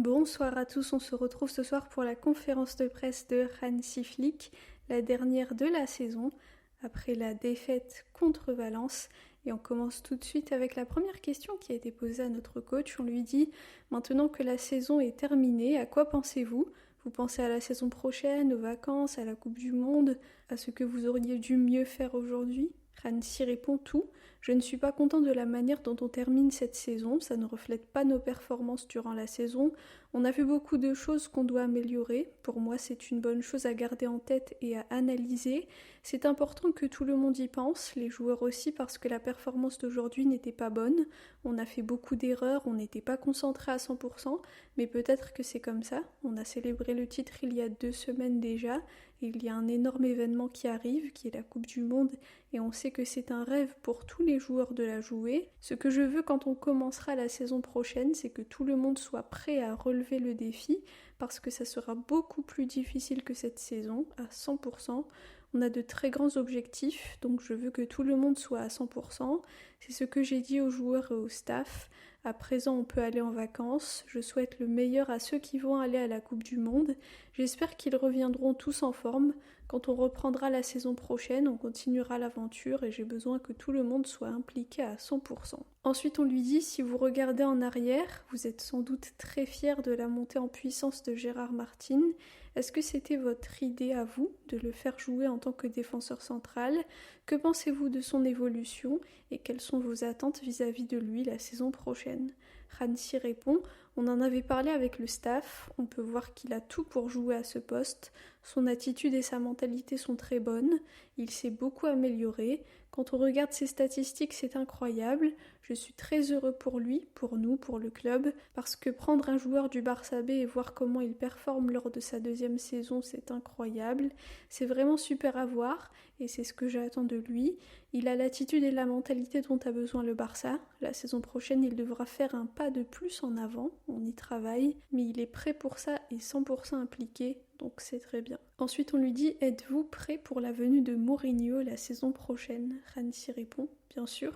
Bonsoir à tous, on se retrouve ce soir pour la conférence de presse de Hansi Flick, la dernière de la saison, après la défaite contre Valence. Et on commence tout de suite avec la première question qui a été posée à notre coach. On lui dit « Maintenant que la saison est terminée, à quoi pensez-vous ? Vous pensez à la saison prochaine, aux vacances, à la Coupe du Monde, à ce que vous auriez dû mieux faire aujourd'hui ?» Hansi répond tout. Je ne suis pas content de la manière dont on termine cette saison, ça ne reflète pas nos performances durant la saison. On a vu beaucoup de choses qu'on doit améliorer. Pour moi, c'est une bonne chose à garder en tête et à analyser. C'est important que tout le monde y pense, les joueurs aussi, parce que la performance d'aujourd'hui n'était pas bonne. On a fait beaucoup d'erreurs, on n'était pas concentré à 100%, mais peut-être que c'est comme ça. On a célébré le titre il y a 2 semaines déjà, et il y a un énorme événement qui arrive, qui est la Coupe du Monde, et on sait que c'est un rêve pour tous les joueurs de la jouer. Ce que je veux quand on commencera la saison prochaine, c'est que tout le monde soit prêt à relever le défi, parce que ça sera beaucoup plus difficile que cette saison, à 100%. On a de très grands objectifs, donc je veux que tout le monde soit à 100%. C'est ce que j'ai dit aux joueurs et au staff. À présent, on peut aller en vacances. Je souhaite le meilleur à ceux qui vont aller à la Coupe du Monde. J'espère qu'ils reviendront tous en forme. Quand on reprendra la saison prochaine, on continuera l'aventure et j'ai besoin que tout le monde soit impliqué à 100%. Ensuite, on lui dit, si vous regardez en arrière, vous êtes sans doute très fier de la montée en puissance de Gérard Martin. Est-ce que c'était votre idée à vous de le faire jouer en tant que défenseur central ? Que pensez-vous de son évolution et quelles sont vos attentes vis-à-vis de lui la saison prochaine ? Hansi répond, on en avait parlé avec le staff, on peut voir qu'il a tout pour jouer à ce poste, son attitude et sa mentalité sont très bonnes, il s'est beaucoup amélioré, quand on regarde ses statistiques c'est incroyable, je suis très heureux pour lui, pour nous, pour le club, parce que prendre un joueur du Barça B et voir comment il performe lors de sa 2e saison c'est incroyable, c'est vraiment super à voir et c'est ce que j'attends de lui, il a l'attitude et la mentalité dont a besoin le Barça, la saison prochaine il devra faire un pas de plus en avant, on y travaille, mais il est prêt pour ça et 100% impliqué, donc c'est très bien. Ensuite on lui dit, êtes-vous prêt pour la venue de Mourinho la saison prochaine ? Hansi répond, bien sûr,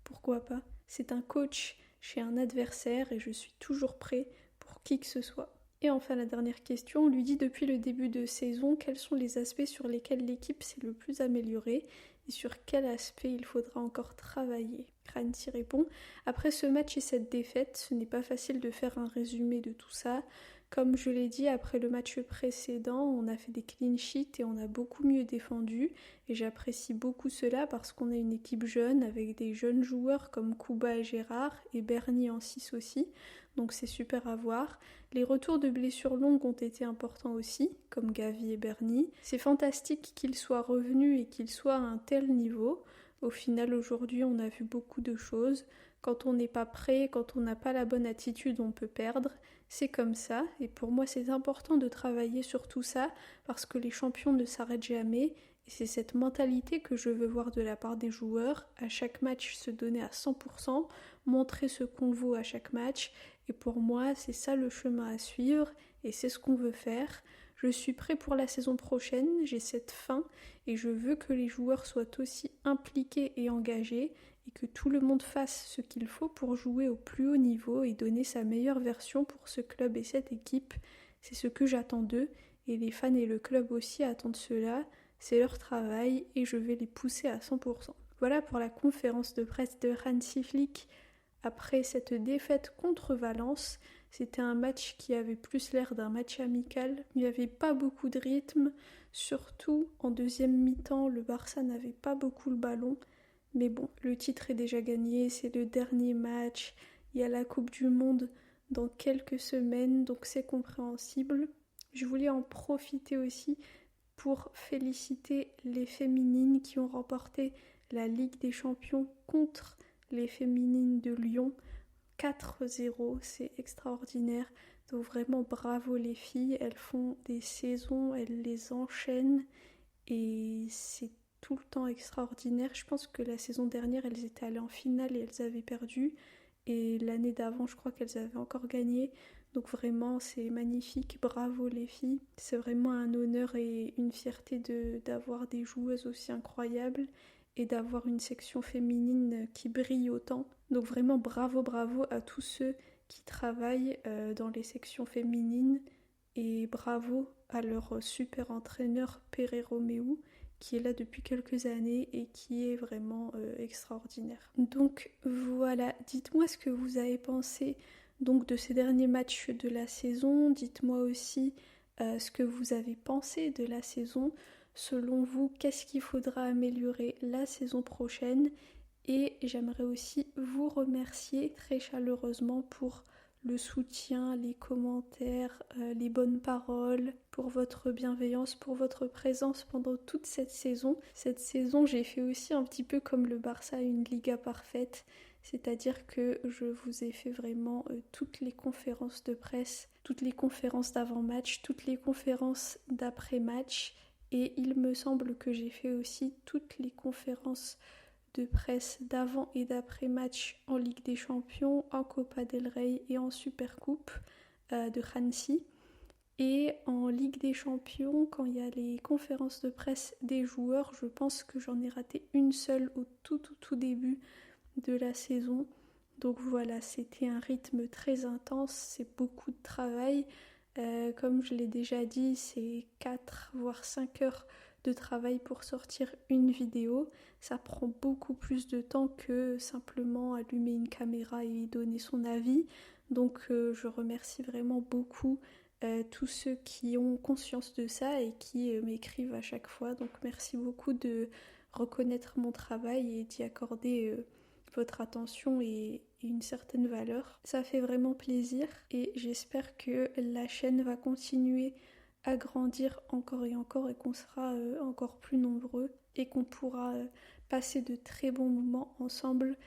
pourquoi pas ? C'est un coach chez un adversaire et je suis toujours prêt pour qui que ce soit. Et enfin la dernière question, on lui dit depuis le début de saison quels sont les aspects sur lesquels l'équipe s'est le plus améliorée et sur quel aspect il faudra encore travailler. Hansi répond, après ce match et cette défaite, ce n'est pas facile de faire un résumé de tout ça. Comme je l'ai dit, après le match précédent, on a fait des clean sheets et on a beaucoup mieux défendu. Et j'apprécie beaucoup cela parce qu'on a une équipe jeune avec des jeunes joueurs comme Kuba et Gérard et Bernie en 6 aussi. Donc c'est super à voir. Les retours de blessures longues ont été importants aussi, comme Gavi et Bernie. C'est fantastique qu'ils soient revenus et qu'ils soient à un tel niveau. Au final, aujourd'hui, on a vu beaucoup de choses. Quand on n'est pas prêt, quand on n'a pas la bonne attitude, on peut perdre. C'est comme ça, et pour moi c'est important de travailler sur tout ça, parce que les champions ne s'arrêtent jamais, et c'est cette mentalité que je veux voir de la part des joueurs, à chaque match se donner à 100%, montrer ce qu'on vaut à chaque match, et pour moi c'est ça le chemin à suivre, et c'est ce qu'on veut faire. Je suis prêt pour la saison prochaine, j'ai cette faim, et je veux que les joueurs soient aussi impliqués et engagés, et que tout le monde fasse ce qu'il faut pour jouer au plus haut niveau et donner sa meilleure version pour ce club et cette équipe. C'est ce que j'attends d'eux et les fans et le club aussi attendent cela. C'est leur travail et je vais les pousser à 100%. Voilà pour la conférence de presse de Hansi Flick après cette défaite contre Valence. C'était un match qui avait plus l'air d'un match amical. Il n'y avait pas beaucoup de rythme. Surtout en 2e mi-temps, le Barça n'avait pas beaucoup le ballon. Mais bon, le titre est déjà gagné, c'est le dernier match, il y a la Coupe du Monde dans quelques semaines, donc c'est compréhensible. Je voulais en profiter aussi pour féliciter les féminines qui ont remporté la Ligue des Champions contre les féminines de Lyon. 4-0, c'est extraordinaire. Donc vraiment bravo les filles, elles font des saisons, elles les enchaînent et c'est tout le temps extraordinaire. Je pense que la saison dernière, elles étaient allées en finale et elles avaient perdu. Et l'année d'avant, je crois qu'elles avaient encore gagné. Donc vraiment, c'est magnifique. Bravo les filles. C'est vraiment un honneur et une fierté d'avoir des joueuses aussi incroyables et d'avoir une section féminine qui brille autant. Donc vraiment bravo à tous ceux qui travaillent dans les sections féminines et bravo à leur super entraîneur Pere Romeu qui est là depuis quelques années et qui est vraiment extraordinaire. Donc voilà, dites-moi ce que vous avez pensé donc de ces derniers matchs de la saison, dites-moi aussi ce que vous avez pensé de la saison. Selon vous, qu'est-ce qu'il faudra améliorer la saison prochaine? Et j'aimerais aussi vous remercier très chaleureusement pour le soutien, les commentaires, les bonnes paroles, pour votre bienveillance, pour votre présence pendant toute cette saison. Cette saison, j'ai fait aussi un petit peu comme le Barça, une Liga parfaite, c'est-à-dire que je vous ai fait vraiment toutes les conférences de presse, toutes les conférences d'avant-match, toutes les conférences d'après-match, et il me semble que j'ai fait aussi toutes les conférences de presse d'avant et d'après match en Ligue des Champions, en Copa del Rey et en Supercoupe de Hansi. Et en Ligue des Champions, quand il y a les conférences de presse des joueurs, je pense que j'en ai raté une seule au tout début de la saison. Donc voilà, c'était un rythme très intense, c'est beaucoup de travail. Comme je l'ai déjà dit, c'est 4 voire 5 heures de travail pour sortir une vidéo. Ça prend beaucoup plus de temps que simplement allumer une caméra et donner son avis. Donc je remercie vraiment beaucoup tous ceux qui ont conscience de ça et qui m'écrivent à chaque fois. Donc merci beaucoup de reconnaître mon travail et d'y accorder votre attention et une certaine valeur. Ça fait vraiment plaisir et j'espère que la chaîne va continuer à grandir encore et qu'on sera encore plus nombreux et qu'on pourra passer de très bons moments ensemble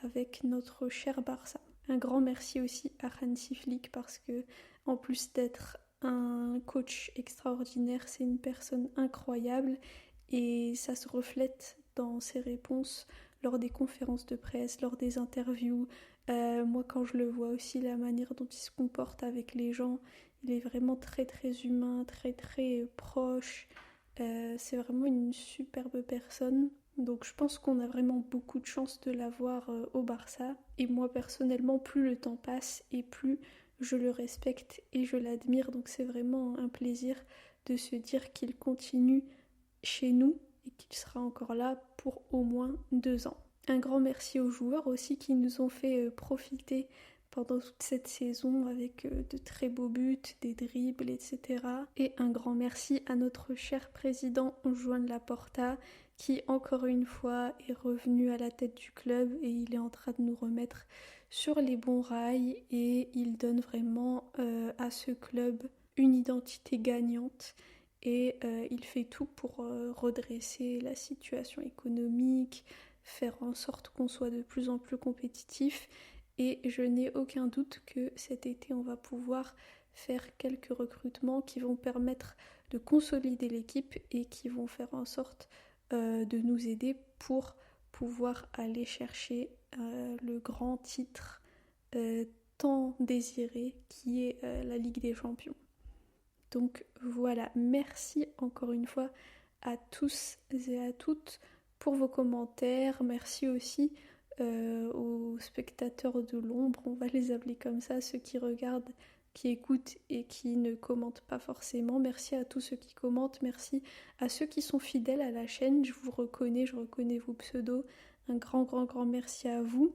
avec notre cher Barça. Un grand merci aussi à Hansi Flick parce que en plus d'être un coach extraordinaire, c'est une personne incroyable et ça se reflète dans ses réponses lors des conférences de presse, lors des interviews. Moi quand je le vois aussi, la manière dont il se comporte avec les gens, il est vraiment très humain, très proche. C'est vraiment une superbe personne. Donc je pense qu'on a vraiment beaucoup de chance de l'avoir au Barça. Et moi personnellement, plus le temps passe et plus je le respecte et je l'admire. Donc c'est vraiment un plaisir de se dire qu'il continue chez nous et qu'il sera encore là pour au moins 2 ans. Un grand merci aux joueurs aussi qui nous ont fait profiter pendant toute cette saison avec de très beaux buts, des dribbles, etc. Et un grand merci à notre cher président Joan Laporta qui encore une fois est revenu à la tête du club et il est en train de nous remettre sur les bons rails et il donne vraiment à ce club une identité gagnante et il fait tout pour redresser la situation économique, faire en sorte qu'on soit de plus en plus compétitif. Et je n'ai aucun doute que cet été, on va pouvoir faire quelques recrutements qui vont permettre de consolider l'équipe et qui vont faire en sorte de nous aider pour pouvoir aller chercher le grand titre tant désiré qui est la Ligue des Champions. Donc voilà, merci encore une fois à tous et à toutes pour vos commentaires. Merci aussi aux spectateurs de l'ombre, on va les appeler comme ça, ceux qui regardent, qui écoutent et qui ne commentent pas forcément. Merci à tous ceux qui commentent, merci à ceux qui sont fidèles à la chaîne, je vous reconnais, je reconnais vos pseudos, un grand merci à vous.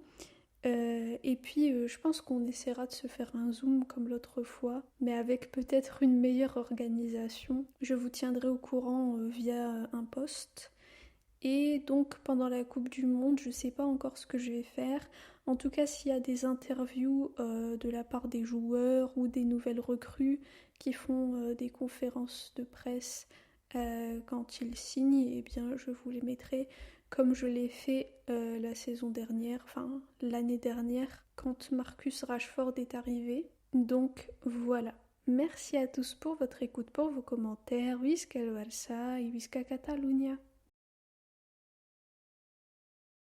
Et puis je pense qu'on essaiera de se faire un zoom comme l'autre fois, mais avec peut-être une meilleure organisation. Je vous tiendrai au courant via un post. Et donc pendant la Coupe du Monde, je sais pas encore ce que je vais faire. En tout cas, s'il y a des interviews de la part des joueurs ou des nouvelles recrues qui font des conférences de presse quand ils signent, eh bien je vous les mettrai comme je l'ai fait la saison dernière, enfin l'année dernière, quand Marcus Rashford est arrivé. Donc voilà. Merci à tous pour votre écoute, pour vos commentaires. Visca el Barça et Visca Catalunya.